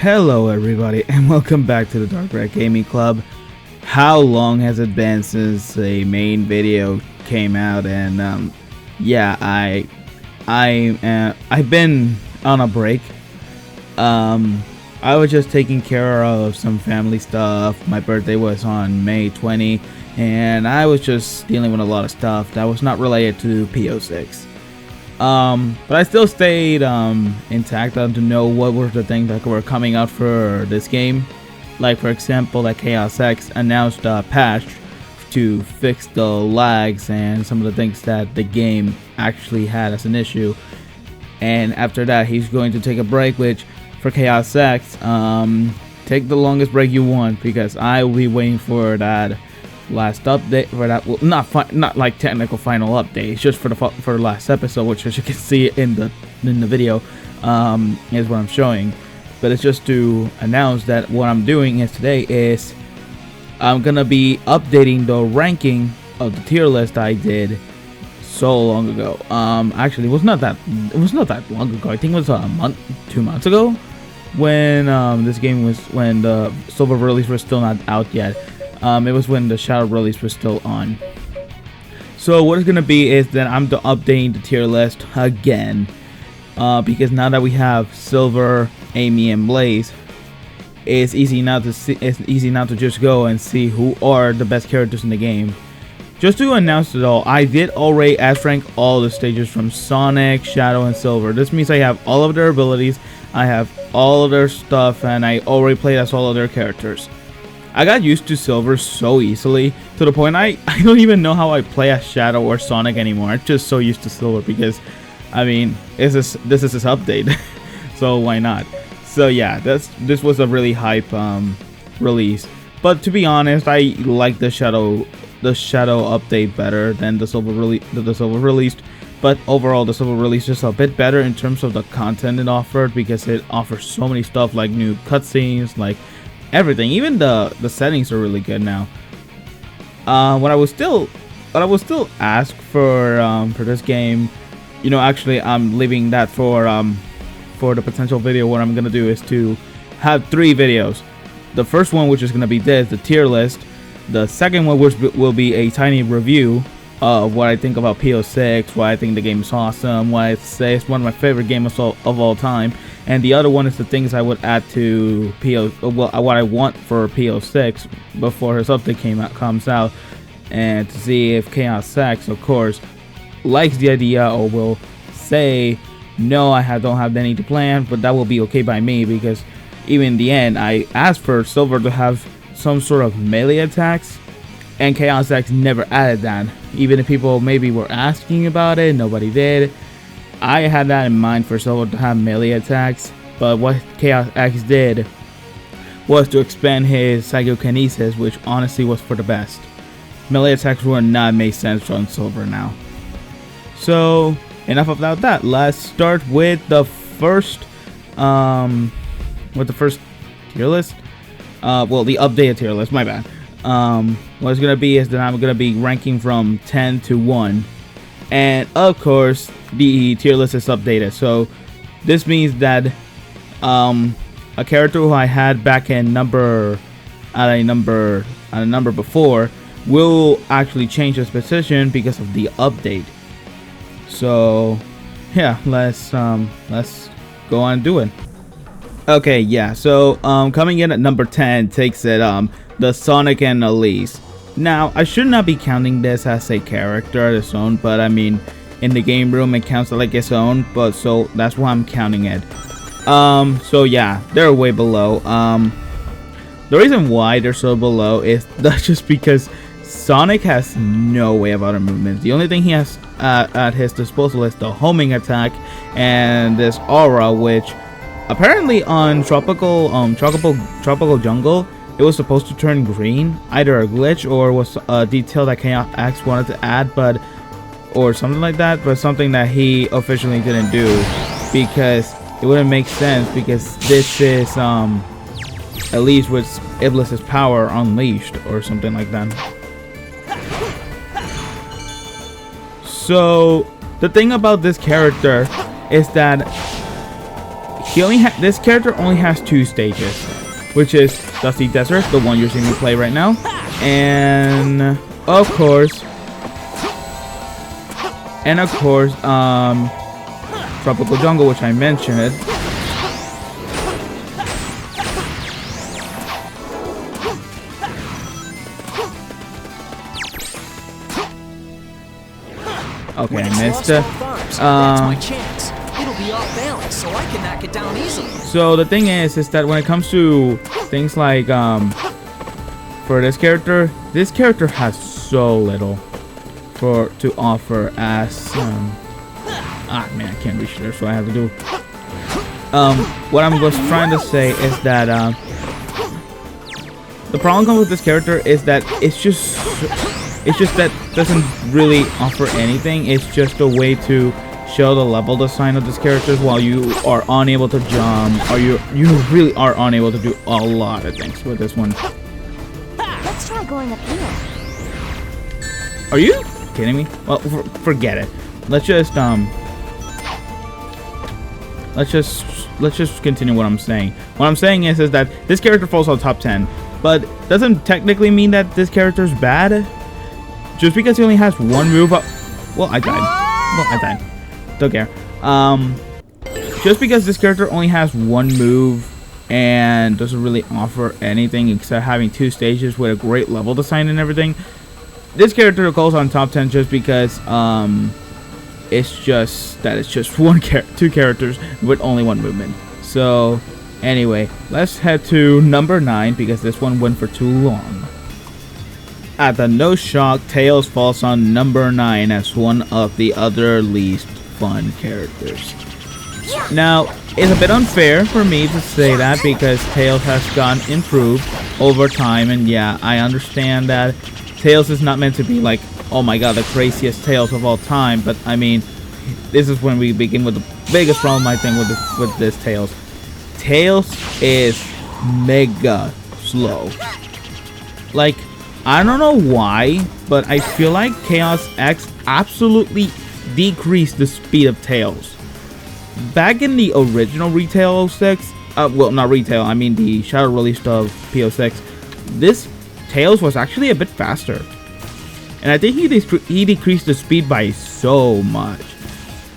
Hello everybody and welcome back to the Dark Red Gaming Club. How long has it been since the main video came out? And yeah, I've been on a break. I was just taking care of some family stuff. My birthday was on May 20 and I was just dealing with a lot of stuff that was not related to P-06. But I still stayed intact to know what were the things that were coming out for this game. Like for example, that P-06 announced a patch to fix the lags and some of the things that the game actually had as an issue. And after that, he's going to take a break, which for P-06, take the longest break you want, because I will be waiting for that last update, for that, well, not like technical final update. It's just for the last episode, which as you can see in the video is what I'm showing. But it's just to announce that what I'm doing is today is I'm gonna be updating the ranking of the tier list I did so long ago. Actually, it was not that long ago. I think it was a month, 2 months ago, when when the silver release was still not out yet. It was when the shadow release was still on. So what it's gonna be is that I'm updating the tier list again, because now that we have Silver, Amy, and Blaze, it's easy now to just go and see who are the best characters in the game. Just to announce it all, I did already S rank all the stages from Sonic, Shadow, and Silver. This means I have all of their abilities, I have all of their stuff, and I already played as all of their characters. I got used to Silver so easily, to the point I don't even know how I play as Shadow or Sonic anymore. I'm just so used to Silver because, I mean, this is his update, so why not? So yeah, this was a really hype release. But to be honest, I like the Shadow update better than the Silver release. But overall, the Silver release is a bit better in terms of the content it offered, because it offers so many stuff like new cutscenes, like everything. Even the settings are really good now. What I was still ask for this game, you know, actually I'm leaving that for the potential video. What I'm gonna do is to have 3 videos. The first one, which is gonna be this, the tier list. The second one, which will be a tiny review of what I think about P-06, why I think the game is awesome, why I say it's one of my favorite games of all time. And the other one is the things I would add to what I want for P-06 before his update comes out, and to see if P-06, of course, likes the idea or will say no, I don't have any to plan. But that will be okay by me, because even in the end, I asked for Silver to have some sort of melee attacks, and P-06 never added that. Even if people maybe were asking about it, nobody did. I had that in mind for Silver to have melee attacks, but what P-06 did was to expand his psychokinesis, which honestly was for the best. Melee attacks would not make sense on Silver now. So enough about that. Let's start with the first tier list. Well, the updated tier list, my bad. What it's gonna be is that I'm gonna be ranking from 10 to 1, and of course the tier list is updated. So this means that a character who I had back in a number before will actually change his position because of the update. So yeah, let's go on and do it. Okay, yeah, so coming in at number 10 takes it the Sonic and Elise. Now, I should not be counting this as a character of its own, but I mean, in the game room it counts like its own, but so that's why I'm counting it. So yeah, they're way below. The reason why they're so below is just because Sonic has no way of auto movement. The only thing he has at his disposal is the homing attack and this aura, which apparently on tropical jungle, it was supposed to turn green, either a glitch or was a detail that P-06 wanted to add, or something like that, but something that he officially didn't do, because it wouldn't make sense, because this is Elise with Iblis's power unleashed or something like that. So the thing about this character is that this character only has 2 stages, which is Dusty Desert, the one you're seeing me play right now, and of course, Tropical Jungle, which I mentioned. Okay, I missed it. That's my chance. It'll be off balance, so I can knock it down easily. So the thing is that when it comes to things like for this character has so little to offer as man, I can't reach there, so I have to do what I was trying to say is that the problem comes with this character is that it's just that doesn't really offer anything. It's just a way to show the level design of these characters while you are unable to jump, or you really are unable to do a lot of things with this one. Let's try going up here. Are you kidding me? Well, forget it. Let's just continue what I'm saying. What I'm saying is that this character falls on top 10, but doesn't technically mean that this character is bad. Just because he only has 1 move. Well, I died. Don't care. Just because this character only has 1 move and doesn't really offer anything except having 2 stages with a great level design and everything, this character goes on top 10 just because it's just 2 characters with only 1 movement. So anyway, let's head to number 9 because this one went for too long. At the No Shock, Tails falls on number 9 as one of the other least fun characters. Now, it's a bit unfair for me to say that because Tails has gotten improved over time, and yeah, I understand that Tails is not meant to be like, oh my god, the craziest Tails of all time, but I mean, this is when we begin with the biggest problem I think with this Tails. Tails is mega slow. Like, I don't know why, but I feel like Chaos X absolutely decreased the speed of Tails. Back in the original Retail 06, well, not Retail, I mean the Shadow release of P-06, this Tails was actually a bit faster. And I think he decreased the speed by so much.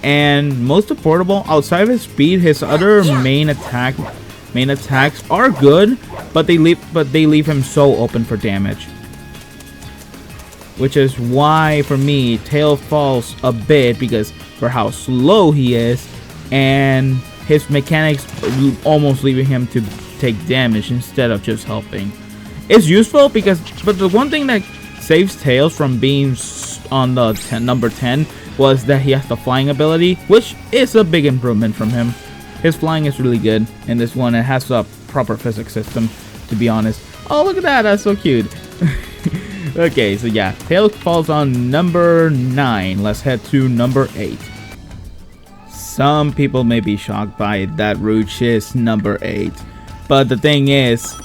And most affordable, outside of his speed, his other main attacks are good, but they leave him so open for damage. Which is why, for me, Tails falls a bit because for how slow he is, and his mechanics almost leaving him to take damage instead of just helping. It's useful but the one thing that saves Tails from being on the number 10 was that he has the flying ability, which is a big improvement from him. His flying is really good in this one. It has a proper physics system, to be honest. Oh, look at that, that's so cute. Okay, so yeah, Tails falls on number 9. Let's head to number 8. Some people may be shocked by that Rouge is number 8. But the thing is,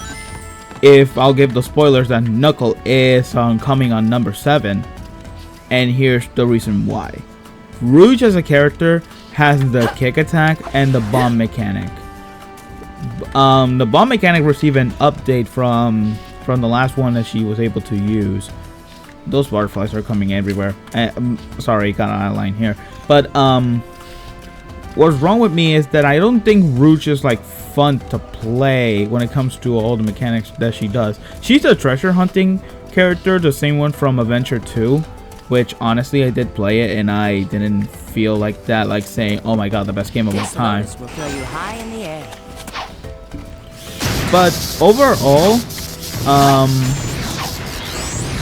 if I'll give the spoilers, that Knuckle is coming on number 7. And here's the reason why. Rouge as a character has the kick attack and the bomb mechanic. The bomb mechanic received an update from the last one that she was able to use. Those butterflies are coming everywhere. Sorry, got an outline here. But what's wrong with me is that I don't think Rouge is like fun to play when it comes to all the mechanics that she does. She's a treasure hunting character, the same one from Adventure 2, which honestly I did play it and I didn't feel like that, like saying, oh my god, the best game of all time. Will throw you high in the air. But overall,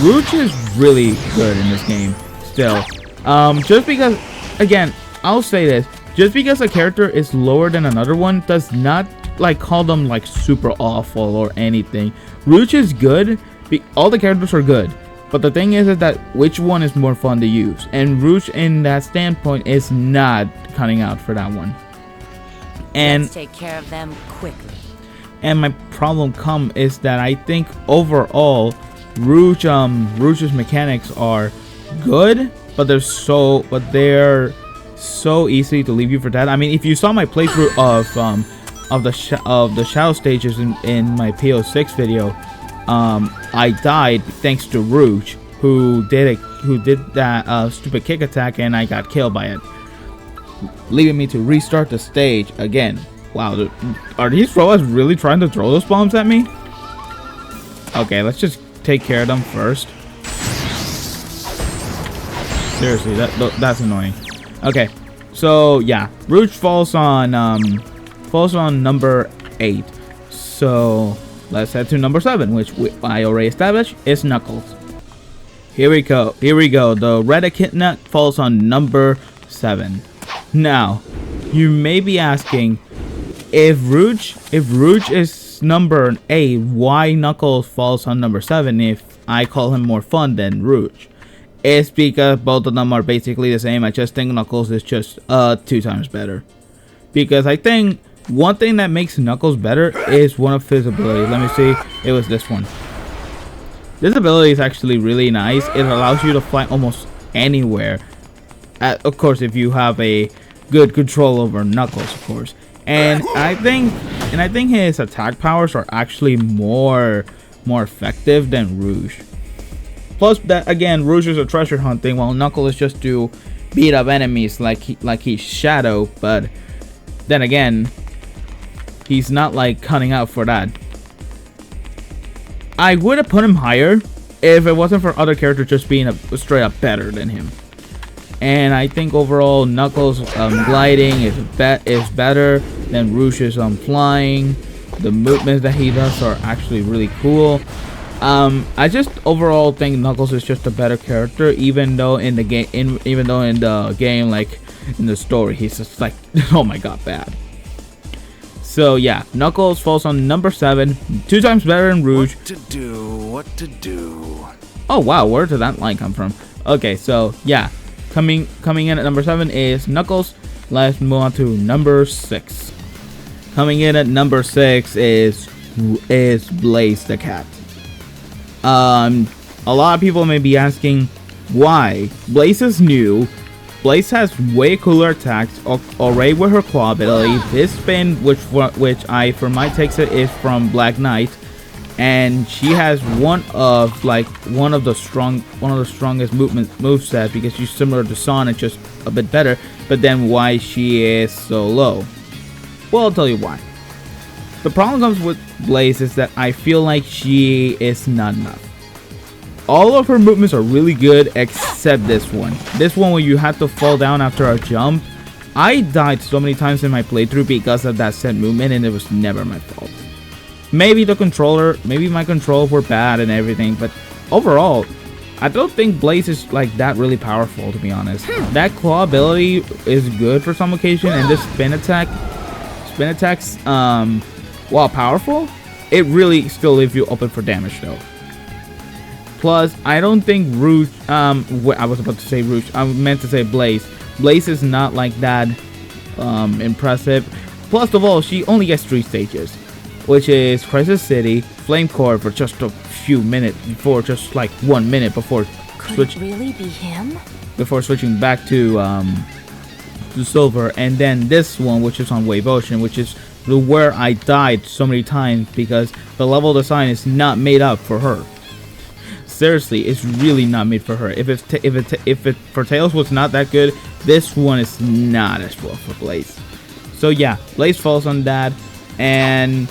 Rouge is really good in this game still. Just because, again, I'll say this, just because a character is lower than another one does not like call them like super awful or anything. Rouge is good, all the characters are good, but the thing is that which one is more fun to use, and Rouge in that standpoint is not cutting out for that one. And let's take care of them quickly. And my problem is that I think overall Rouge's mechanics are good, but they're so easy to leave you for dead. I mean, if you saw my playthrough of the shadow stages in my P-06 video, I died thanks to Rouge, who did that stupid kick attack, and I got killed by it, leaving me to restart the stage again. Wow, are these robots really trying to throw those bombs at me? Okay, let's just take care of them first. Seriously, that's annoying. Okay, so yeah, Rouge falls on number 8. So let's head to number 7, which I already established is Knuckles. Here we go. The red echidna falls on number 7. Now, you may be asking, if Rouge is number 8, why Knuckles falls on number 7 if I call him more fun than Rouge? It's because both of them are basically the same. I just think Knuckles is just 2 times better. Because I think one thing that makes Knuckles better is one of his abilities. Let me see. It was this one. This ability is actually really nice. It allows you to fly almost anywhere. Of course, if you have a good control over Knuckles, of course. And I think his attack powers are actually more effective than Rouge. Plus, that again, Rouge is a treasure hunting, while Knuckles is just to beat up enemies like he's Shadow. But then again, he's not like cutting out for that. I would have put him higher if it wasn't for other characters just being straight up better than him. And I think overall, Knuckles' gliding is better than Rouge's flying. The movements that he does are actually really cool. I just overall think Knuckles is just a better character, even though in the game, like in the story, he's just like, oh my god, bad. So yeah, Knuckles falls on number 7, 2 times better than Rouge. What to do? Oh wow, where did that line come from? Okay, so yeah, coming in at number 7 is Knuckles. Let's move on to number 6. Coming in at number 6 is Blaze the cat. A lot of people may be asking why. Blaze is new. Blaze has way cooler attacks already with her claw ability. This spin, which I for my takes it is from Black Knight, and she has one of the strongest moveset because she's similar to Sonic, just a bit better. But then why she is so low? Well, I'll tell you why. The problem comes with Blaze is that I feel like she is not enough. All of her movements are really good except this one. This one where you have to fall down after a jump. I died so many times in my playthrough because of that set movement, and it was never my fault. Maybe my controls were bad and everything, but overall, I don't think Blaze is like that really powerful, to be honest. That claw ability is good for some occasion, and this spin attacks, while powerful, it really still leaves you open for damage though. Plus, I don't think Rouge, I was about to say Rouge, I meant to say Blaze. Blaze is not like that impressive. Plus of all, she only gets 3 stages, which is Crisis City, Flame Core for just a few minutes, before just like 1 minute before really be him? Before switching back to Silver, and then this one, which is on Wave Ocean, which is where I died so many times because the level design is not made up for her. Seriously, it's really not made for her. If for Tails was not that good, this one is not as well for Blaze. So yeah, Blaze falls on that. And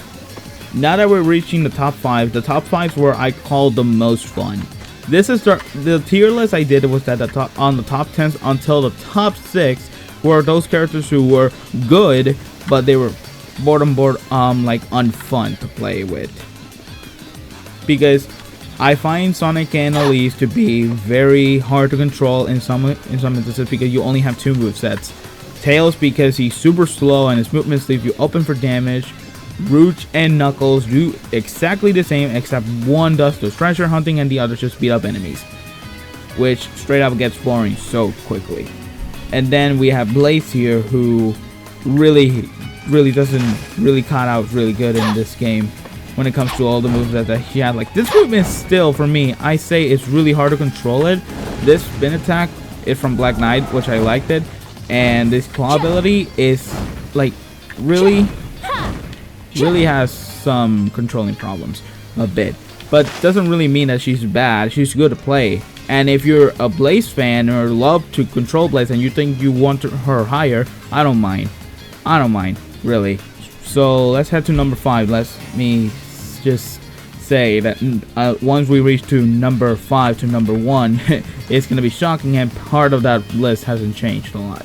now that we're reaching the top 5, the top 5 where I called the most fun. This is the tier list I did was at the top 10s until the top 6 were those characters who were good, but they were like unfun to play with. Because I find Sonic and Elise to be very hard to control in some instances because you only have 2 movesets. Tails because he's super slow and his movements leave you open for damage. Rouge and Knuckles do exactly the same, except one does the treasure hunting and the other just beat up enemies, which straight up gets boring so quickly. And then we have Blaze here, who really doesn't really cut out really good in this game when it comes to all the moves that she had. Like, this movement still, for me, I say it's really hard to control it. This spin attack is from Black Knight, which I liked it, and this claw ability is like really really has some controlling problems a bit, but doesn't really mean that she's bad. She's good to play. And if you're a Blaze fan or love to control Blaze and you think you want her higher, I don't mind. I don't mind, really. So let's head to number 5. Let me just say that once we reach to number 5 to number 1, it's gonna be shocking, and part of that list hasn't changed a lot.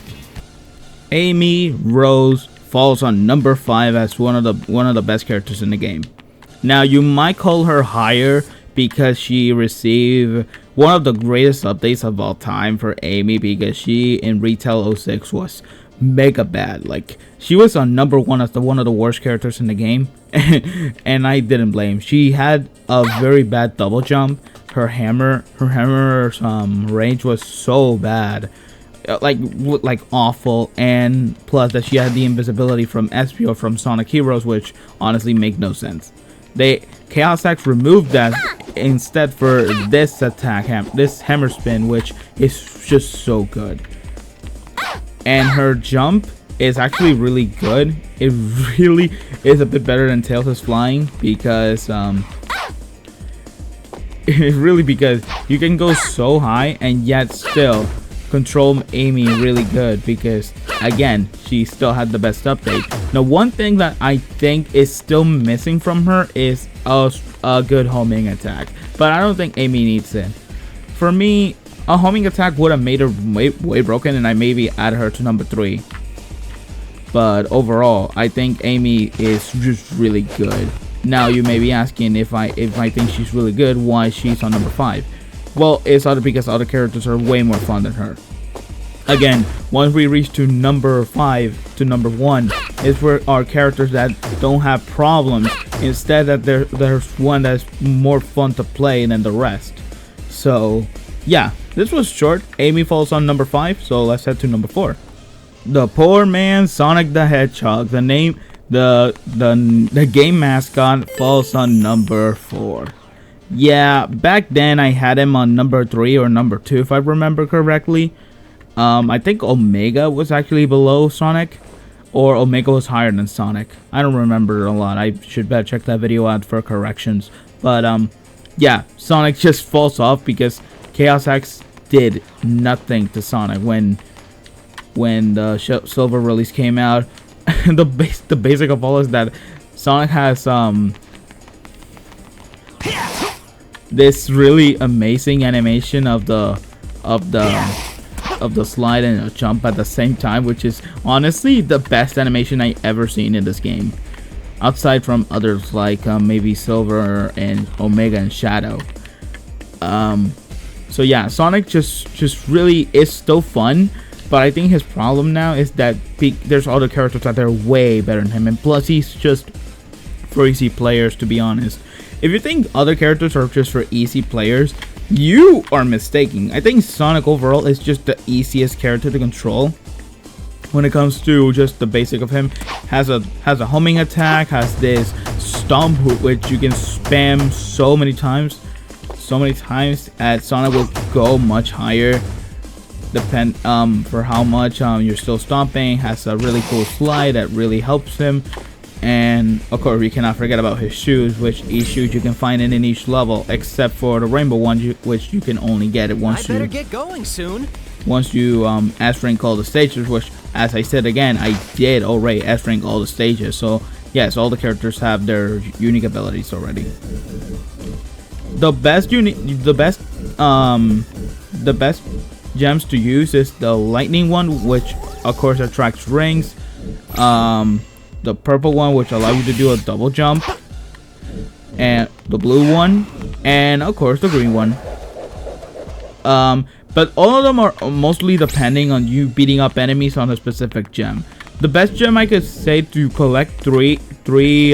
Amy Rose falls on number 5 as one of the best characters in the game. Now you might call her higher because she received one of the greatest updates of all time for Amy, because she in Retail 06 was mega bad. Like, she was on number 1 as one of the worst characters in the game, and I didn't blame. She had a very bad double jump. Her hammer's range was so bad, like awful, and plus that she had the invisibility from SP or from Sonic Heroes, which honestly make no sense. Chaos Axe removed that instead for this attack, this hammer spin, which is just so good. And her jump is actually really good. It really is a bit better than Tails' flying, because because you can go so high and yet still control Amy really good, because again, she still had the best update. Now, one thing that I think is still missing from her is a good homing attack, but I don't think Amy needs it. For me, a homing attack would have made her way broken, and I maybe add her to number 3. But overall, I think Amy is just really good. Now you may be asking, if I think she's really good, why she's on number 5? Well, it's because other characters are way more fun than her. Again, once we reach to number 5 to number 1, is where our characters that don't have problems. Instead, that there's one that's more fun to play than the rest. So yeah, this was short. Amy falls on number 5, so let's head to number 4. The poor man Sonic the Hedgehog, the game mascot, falls on number 4. Yeah, back then I had him on number 3 or number 2 if I remember correctly. I think Omega was actually below Sonic, or Omega was higher than Sonic. I don't remember a lot. I should better check that video out for corrections. But yeah, Sonic just falls off because Chaos Axe did nothing to Sonic when the Silver release came out. the basic of all is that Sonic has this really amazing animation of the slide and the jump at the same time, which is honestly the best animation I ever seen in this game, outside from others like maybe Silver and Omega and Shadow. So yeah, Sonic just really is still fun, but I think his problem now is that there's other characters that are way better than him, and plus he's just for easy players, to be honest. If you think other characters are just for easy players, you are mistaken. I think Sonic overall is just the easiest character to control when it comes to just the basic of him. Has a homing attack, has this stomp which you can spam so many times that Sonic will go much higher for how much you're still stomping. Has a really cool slide that really helps him. And of course, we cannot forget about his shoes, which each shoes you can find in each level, except for the rainbow one, which you can only get it once I better get going soon. Once you S-rank all the stages, which, as I said again, I did already S-rank all the stages. So yes, all the characters have their unique abilities already. The best gems to use is the lightning one, which of course attracts rings. The purple one, which allows you to do a double jump, and the blue one, and of course the green one. But all of them are mostly depending on you beating up enemies on a specific gem. The best gem I could say to collect three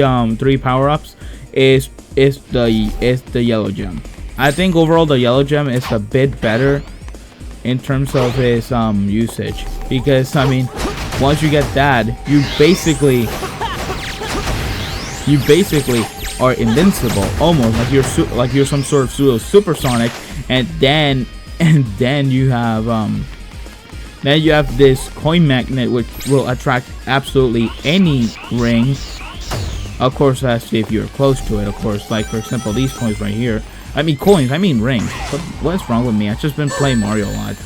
power-ups is the yellow gem. I think overall the yellow gem is a bit better in terms of its usage, because I mean, once you get that, you basically are invincible, almost like you're some sort of pseudo supersonic. And then you have this coin magnet, which will attract absolutely any ring Of course, that's if you're close to it. Of course, like for example, these coins right here. I mean coins. I mean rings. What's wrong with me? I've just been playing Mario a lot.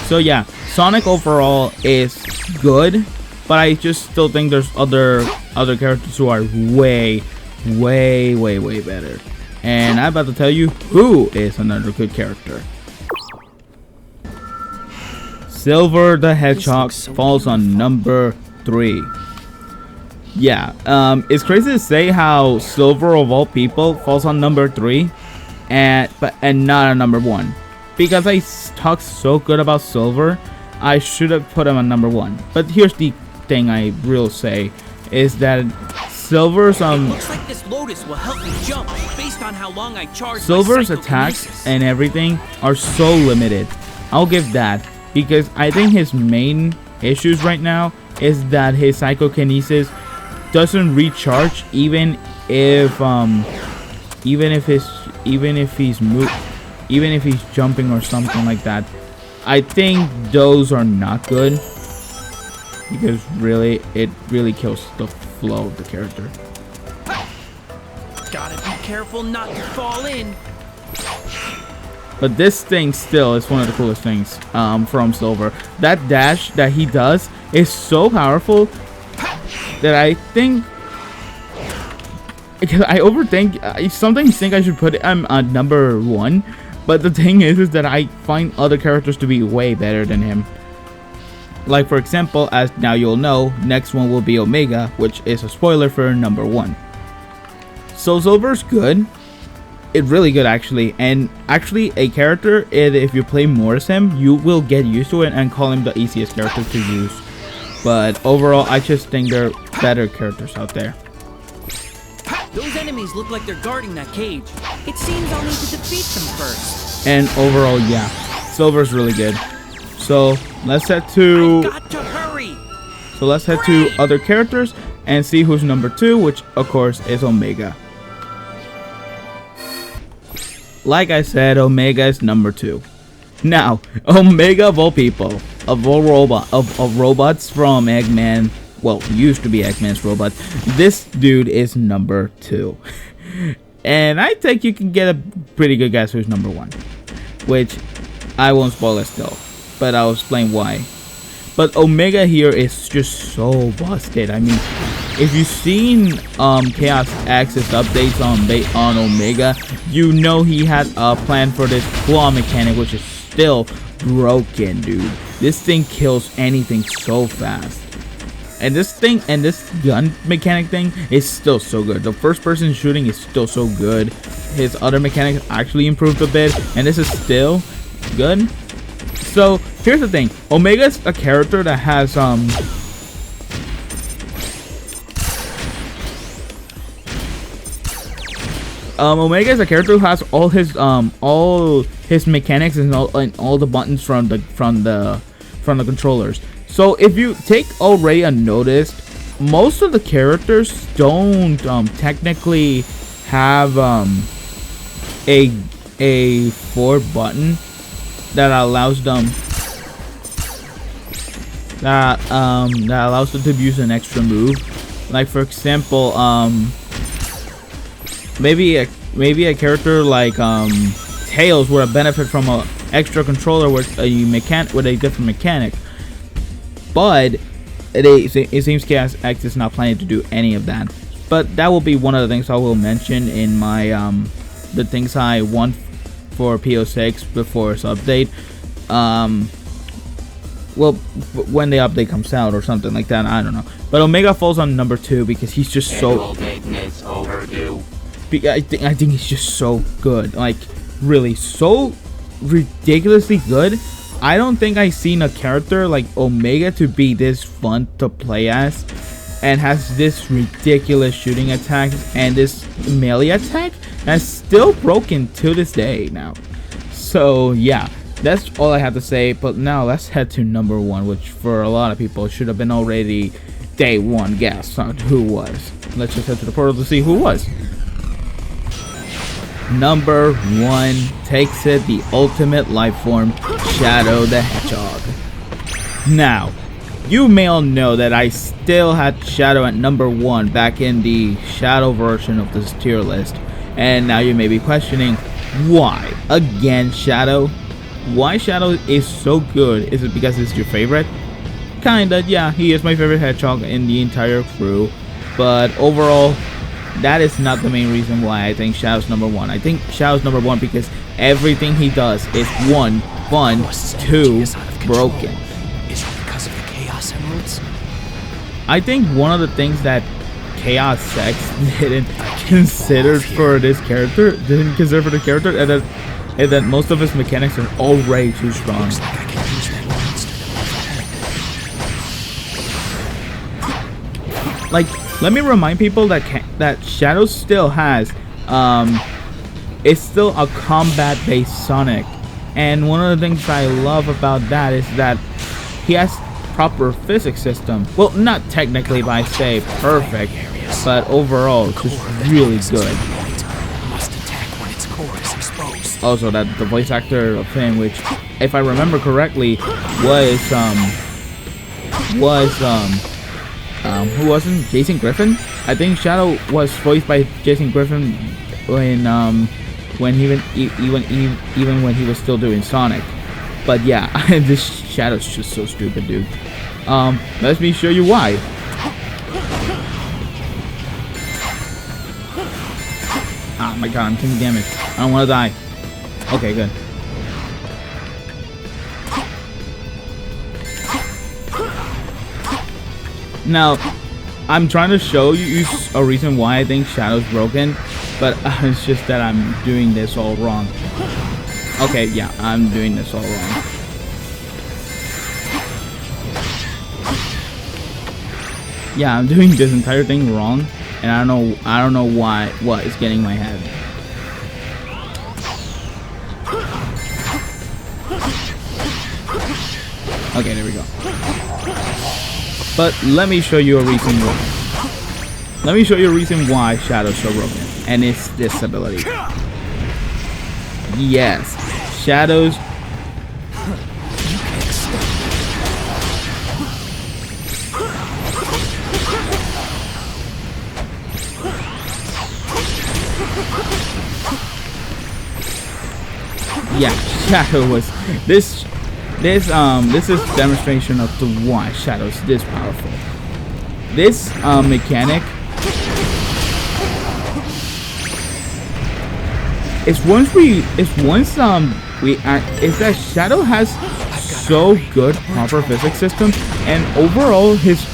So yeah, Sonic overall is good, but I just still think there's other characters who are way better. And I'm about to tell you who is another good character. Silver the Hedgehog falls on number 3. Yeah, it's crazy to say how Silver of all people falls on number 3 and not on number 1. Because I talked so good about Silver, I should have put him on number 1. But here's the thing I will say is that Silver's looks like this Lotus will help me jump based on how long I charge. Silver's attacks and everything are so limited. I'll give that, because I think his main issues right now is that his psychokinesis doesn't recharge even if he's jumping or something like that. I think those are not good, because it really kills the flow of the character. Gotta be careful not to fall in. But this thing still is one of the coolest things from Silver. That dash that he does is so powerful that I think, because I overthink, I sometimes think I should put him on number 1. But the thing is that I find other characters to be way better than him. Like for example, as now you'll know, next one will be Omega, which is a spoiler for number 1. So Silver's good. It's really good actually, and actually a character, if you play more as him, you will get used to it and call him the easiest character to use. But overall, I just think there are better characters out there. Those enemies look like they're guarding that cage. It seems I'll need to defeat them first. And overall, yeah, Silver's really good. So let's head to. I've got to hurry. So let's head to other characters and see who's number 2, which of course is Omega. Like I said, Omega is number 2. Now, Omega of all people, of all robots from Eggman, well, used to be Eggman's robot, this dude is number 2. And I think you can get a pretty good guess who's number 1, which I won't spoil it still, but I'll explain why. But Omega here is just so busted. I mean, if you've seen Chaos Axis updates on Omega, you know he had a plan for this claw mechanic, which is still broken, dude. This thing kills anything so fast. And this gun mechanic thing is still so good. The first person shooting is still so good. His other mechanics actually improved a bit, and this is still good. So here's the thing, Omega's a character that has Omega is a character who has all his mechanics and all the buttons from the controllers. So if you take already a notice, most of the characters don't technically have a 4 button that allows them to use an extra move. Like for example, maybe a character like Tails would benefit from an extra controller with a different mechanic. But it seems Chaos X is not planning to do any of that. But that will be one of the things I will mention in my the things I want for P-06 before its update. Well, when the update comes out or something like that, I don't know. But Omega falls on number 2 because he's just so. I think he's just so good, like really so ridiculously good. I don't think I've seen a character like Omega to be this fun to play as, and has this ridiculous shooting attack and this melee attack that's still broken to this day now. So yeah, that's all I have to say. But now let's head to number 1, which for a lot of people should have been already day 1 guess on who was. Let's just head to the portal to see who was. Number 1 takes it, the ultimate life form, Shadow the Hedgehog. Now, you may all know that I still had Shadow at number 1 back in the Shadow version of this tier list. And now you may be questioning, why? Again, Shadow? Why Shadow is so good? Is it because it's your favorite? Kinda, yeah, he is my favorite hedgehog in the entire crew. But overall, that is not the main reason why I think Shadow's number 1. I think Shadow's number 1 because everything he does is 1, fun, 2, broken. Is it because of the Chaos Emeralds? I think one of the things that Chaos Sex didn't consider for the character, is that most of his mechanics are already too strong. Looks like I can use that monster to Like, let me remind people that Shadow still has, it's still a combat-based Sonic, and one of the things I love about that is that he has proper physics system. Well, not technically, but I say perfect, but overall, it's just really good. must attack when its core is exposed. Also, that the voice actor of him, which, if I remember correctly, was who wasn't Jason Griffin? I think Shadow was voiced by Jason Griffin when even when he was still doing Sonic. But yeah, this Shadow's just so stupid, dude. Let me show you why. Oh my god, I'm taking damage. I don't want to die. Okay, good. Now, I'm trying to show you a reason why I think Shadow's broken, but it's just that I'm doing this all wrong. Okay, yeah, I'm doing this all wrong. Yeah, I'm doing this entire thing wrong, and I don't know what is getting my head. Okay, there we go. But let me show you a reason why. Let me show you a reason why Shadow's so broken, and it's this ability. Yes, Shadow's. Yeah, Shadow was this is demonstration of why Shadow's this powerful. This mechanic is that Shadow has so good proper physics system, and overall his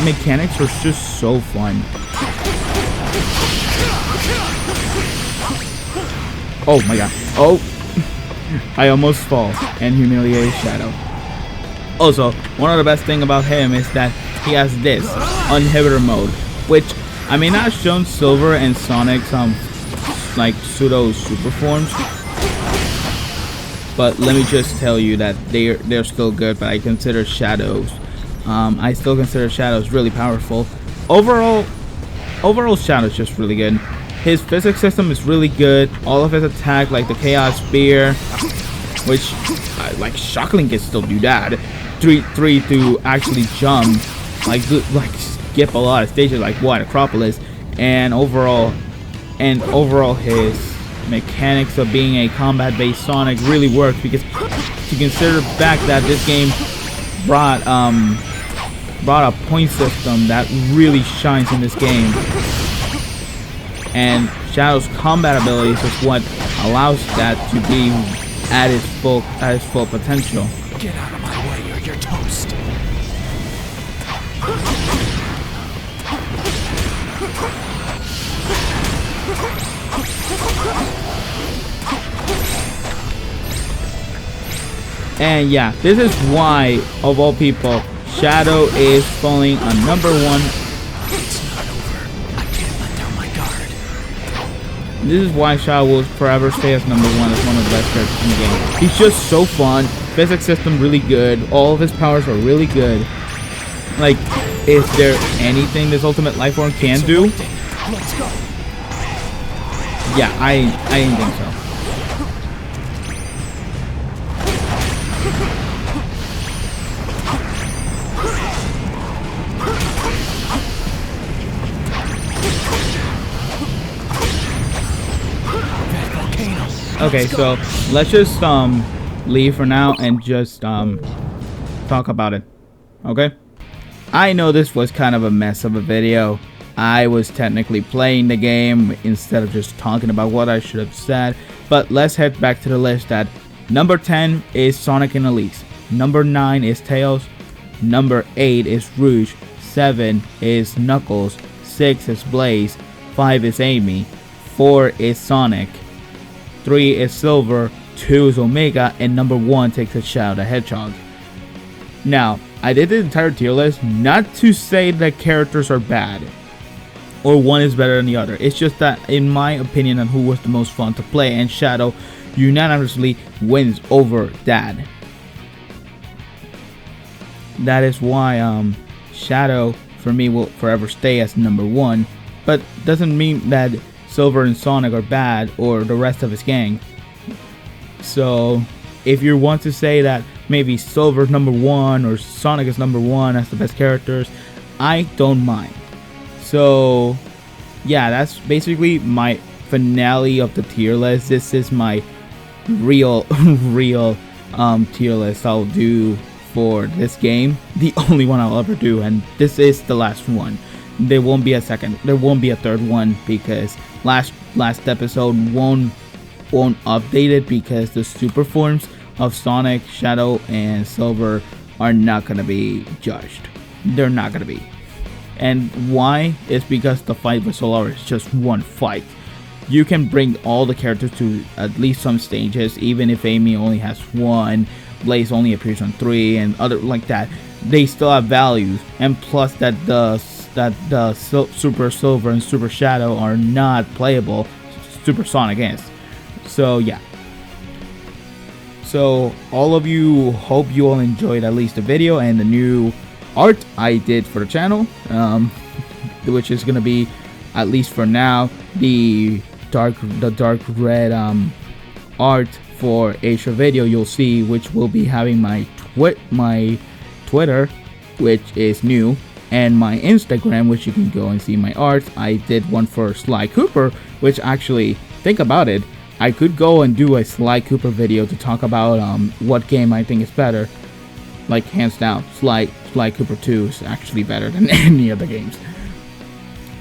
mechanics are just so fun. Oh my god. Oh, I almost fall and humiliated Shadow. Also, one of the best thing about him is that he has this uninhibitor mode, which I may not have shown Silver and Sonic's like pseudo super forms, but let me just tell you that they're still good. But I consider Shadows, I still consider Shadows really powerful. Overall Shadow's just really good. His physics system is really good. All of his attack, like the Chaos Spear, which like Shockling can still do that. 3 to actually jump, like skip a lot of stages, like what Acropolis, and overall his mechanics of being a combat-based Sonic really works, because to consider back that this game brought a point system that really shines in this game. And Shadow's combat abilities is what allows that to be at its full potential. Get out of my way or you're toast. And yeah, this is why, of all people, Shadow is falling on number 1. It's not over. I can't let down my guard. This is why Shadow will forever stay as number 1 as one of the best characters in the game. He's just so fun. Physics system really good. All of his powers are really good. Like, is there anything this Ultimate Lifeform can do? Let's go. Yeah, I didn't think so. Okay, so let's just leave for now and just talk about it. Okay? I know this was kind of a mess of a video. I was technically playing the game instead of just talking about what I should have said. But let's head back to the list. That number 10 is Sonic and Elise. Number 9 is Tails. Number 8 is Rouge. 7 is Knuckles. 6 is Blaze. 5 is Amy. 4 is Sonic. 3 is Silver. 2 is Omega. And number 1 takes a Shadow the Hedgehog. Now, I did the entire tier list not to say that characters are bad or one is better than the other. It's just that, in my opinion, on who was the most fun to play, and Shadow unanimously wins over Dad. That is why Shadow for me will forever stay as number 1, but doesn't mean that Silver and Sonic are bad or the rest of his gang. So if you want to say that maybe Silver's number 1 or Sonic is number 1 as the best characters, I don't mind. So yeah, that's basically my finale of the tier list. This is my real tier list I'll do for this game. The only one I'll ever do, and this is the last one. There won't be a second, there won't be a third one, because last episode won't update it because the super forms of Sonic, Shadow, and Silver are not gonna be judged. They're not gonna be. And why? It's because the fight with Solar is just one fight. You can bring all the characters to at least some stages, even if Amy only has 1, Blaze only appears on 3, and other like that. They still have values, and plus that the Super Silver and Super Shadow are not playable. Super Sonic is. So yeah. So all of you, hope you all enjoyed at least the video and the new art I did for the channel, which is gonna be, at least for now, the dark red art for Asia video. You'll see, which will be having my Twitter, which is new, and my Instagram, which you can go and see my art. I did one for Sly Cooper, which actually, think about it, I could go and do a Sly Cooper video to talk about what game I think is better. Like, hands down, Sly Cooper 2 is actually better than any other games.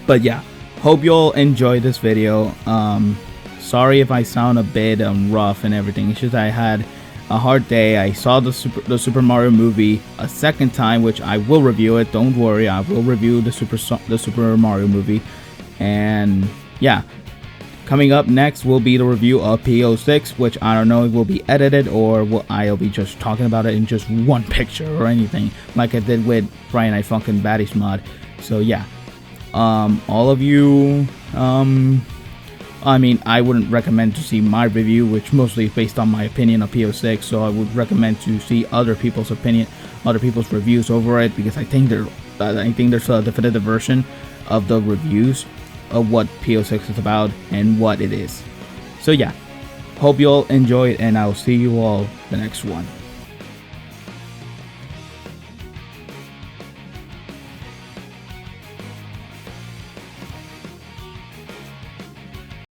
But yeah, hope you all enjoyed this video. Sorry if I sound a bit rough and everything. It's just I had a hard day. I saw the Super Mario movie a second time, which I will review it. Don't worry, I will review the Super Mario movie. And yeah, coming up next will be the review of P-06, which I don't know if will be edited or I'll be just talking about it in just one picture or anything, like I did with Friday Night Funkin' Baddies mod. So yeah, all of you, I mean, I wouldn't recommend to see my review, which mostly is based on my opinion of P-06, so I would recommend to see other people's opinion, other people's reviews over it, because I think there's a definitive version of the reviews of what P-06 is about and what it is. So yeah, hope you all enjoyed, and I'll see you all the next one.